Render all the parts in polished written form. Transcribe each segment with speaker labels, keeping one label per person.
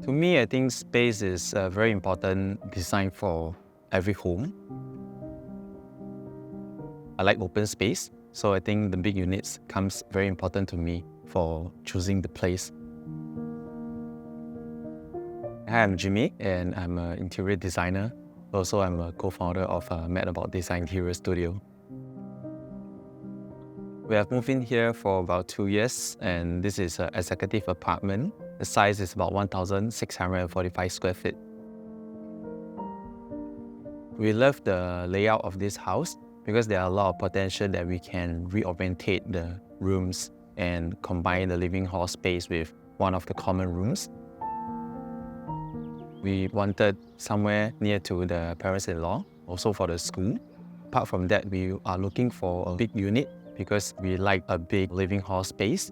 Speaker 1: To me, I think space is a very important design for every home. I like open space, so I think the big units comes very important to me for choosing the place. Hi, I'm Jimmy, and I'm an interior designer. Also, I'm a co-founder of Mad About Design Interior Studio. We have moved in here for about 2 years, and this is an executive apartment. The size is about 1,645 square feet. We love the layout of this house because there are a lot of potential that we can reorientate the rooms and combine the living hall space with one of the common rooms. We wanted somewhere near to the parents-in-law, also for the school. Apart from that, we are looking for a big unit because we like a big living hall space.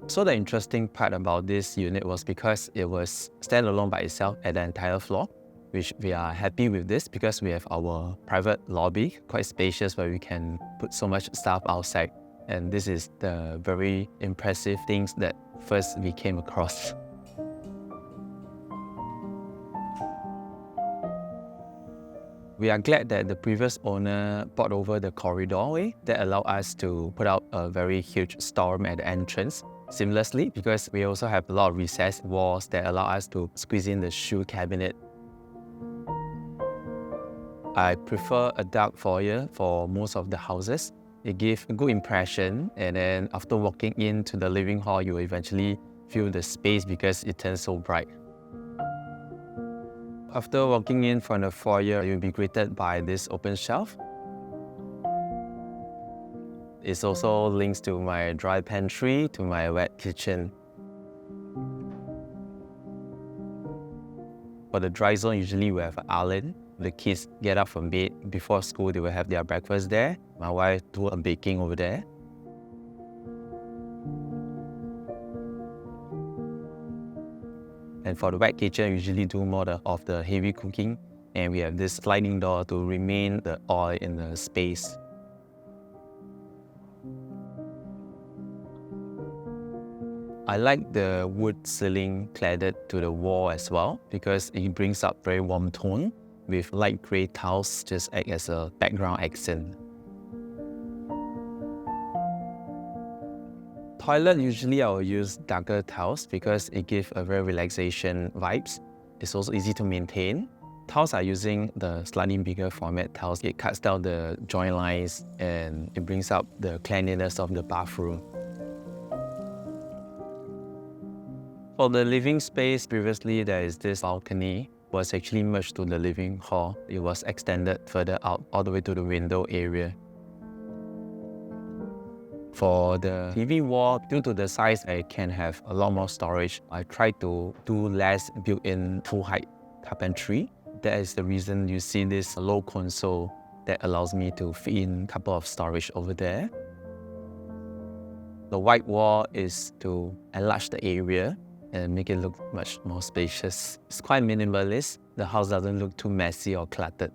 Speaker 1: So the interesting part about this unit was because it was standalone by itself at the entire floor, which we are happy with this because we have our private lobby, quite spacious, where we can put so much stuff outside. And this is the very impressive things that first we came across. We are glad that the previous owner bought over the corridor way that allowed us to put out a very huge storeroom at the entrance seamlessly because we also have a lot of recessed walls that allow us to squeeze in the shoe cabinet. I prefer a dark foyer for most of the houses. It gives a good impression, and then after walking into the living hall, you will eventually feel the space because it turns so bright. After walking in from the foyer, you'll be greeted by this open shelf. It also links to my dry pantry, to my wet kitchen. For the dry zone, usually we have an island. The kids get up from bed. Before school, they will have their breakfast there. My wife do a baking over there. And for the wet kitchen, we usually do more of the heavy cooking. And we have this sliding door to remain the oil in the space. I like the wood ceiling cladded to the wall as well because it brings up very warm tone with light grey tiles just act as a background accent. Toilet, usually I will use darker tiles because it gives a very relaxation vibes. It's also easy to maintain. Tiles are using the slightly bigger format tiles. It cuts down the joint lines and it brings up the cleanliness of the bathroom. For the living space, previously there is this balcony was actually merged to the living hall. It was extended further out all the way to the window area. For the TV wall, due to the size, I can have a lot more storage. I try to do less built-in full-height carpentry. That is the reason you see this low console that allows me to fit in a couple of storage over there. The white wall is to enlarge the area and make it look much more spacious. It's quite minimalist. The house doesn't look too messy or cluttered.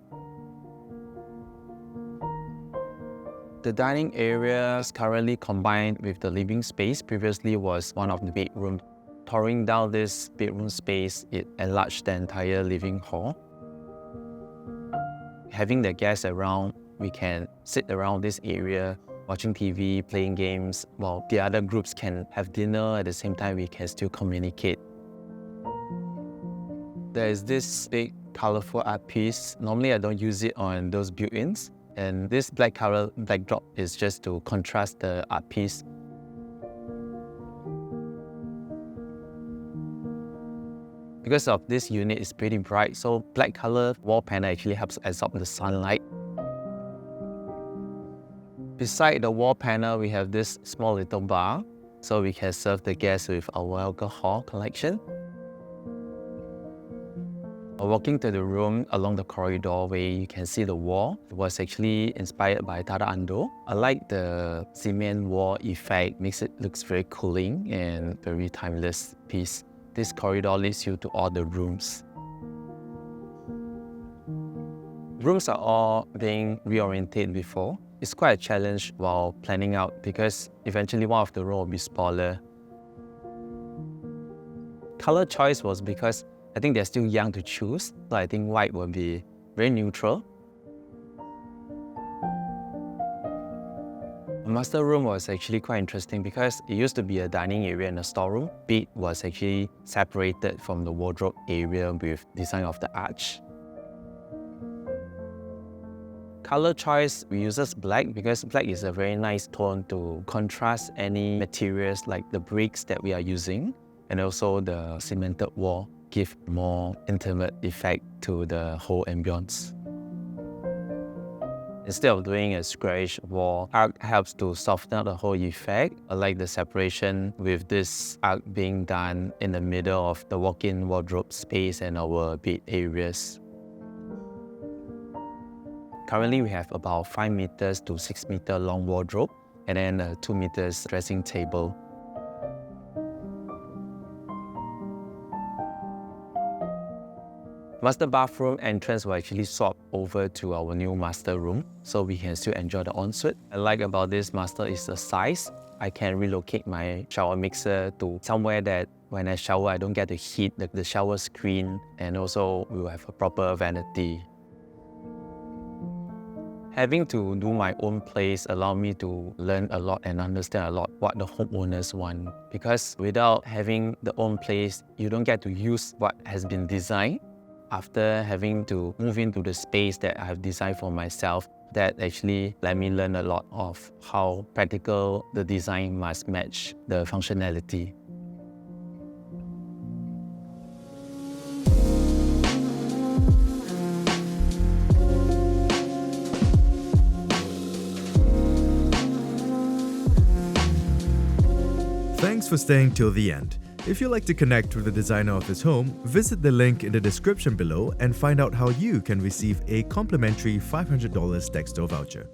Speaker 1: The dining area is currently combined with the living space. Previously was one of the bedrooms. Tearing down this bedroom space, it enlarged the entire living hall. Having the guests around, we can sit around this area, watching TV, playing games, while the other groups can have dinner. At the same time, we can still communicate. There is this big, colorful art piece. Normally, I don't use it on those built-ins. And this black color backdrop is just to contrast the art piece. Because of this unit is pretty bright, so black color wall panel actually helps absorb the sunlight. Beside the wall panel, we have this small little bar, so we can serve the guests with our alcohol collection. Walking to the room along the corridor way, you can see the wall. It was actually inspired by Tata Ando. I like the cement wall effect, makes it looks very cooling and very timeless piece. This corridor leads you to all the rooms. Rooms are all being reoriented before. It's quite a challenge while planning out because eventually one of the rooms will be smaller. Color choice was because I think they're still young to choose, so I think white will be very neutral. The master room was actually quite interesting because it used to be a dining area and a storeroom. Bed was actually separated from the wardrobe area with design of the arch. Color choice, we use black because black is a very nice tone to contrast any materials like the bricks that we are using, and also the cemented wall give more intimate effect to the whole ambience. Instead of doing a squarish wall, arc helps to soften out the whole effect. I like the separation with this arc being done in the middle of the walk-in wardrobe space and our bed areas. Currently, we have about 5 meters to 6 meter long wardrobe and then a 2 meters dressing table. Master bathroom entrance will actually swap over to our new master room, so we can still enjoy the ensuite. I like about this master is the size. I can relocate my shower mixer to somewhere that when I shower, I don't get to heat the shower screen, and also we will have a proper vanity. Having to do my own place allowed me to learn a lot and understand a lot what the homeowners want. Because without having the own place, you don't get to use what has been designed. After having to move into the space that I have designed for myself, that actually let me learn a lot of how practical the design must match the functionality.
Speaker 2: Thanks for staying till the end. If you'd like to connect with the designer of his home, visit the link in the description below and find out how you can receive a complimentary $500 Texto voucher.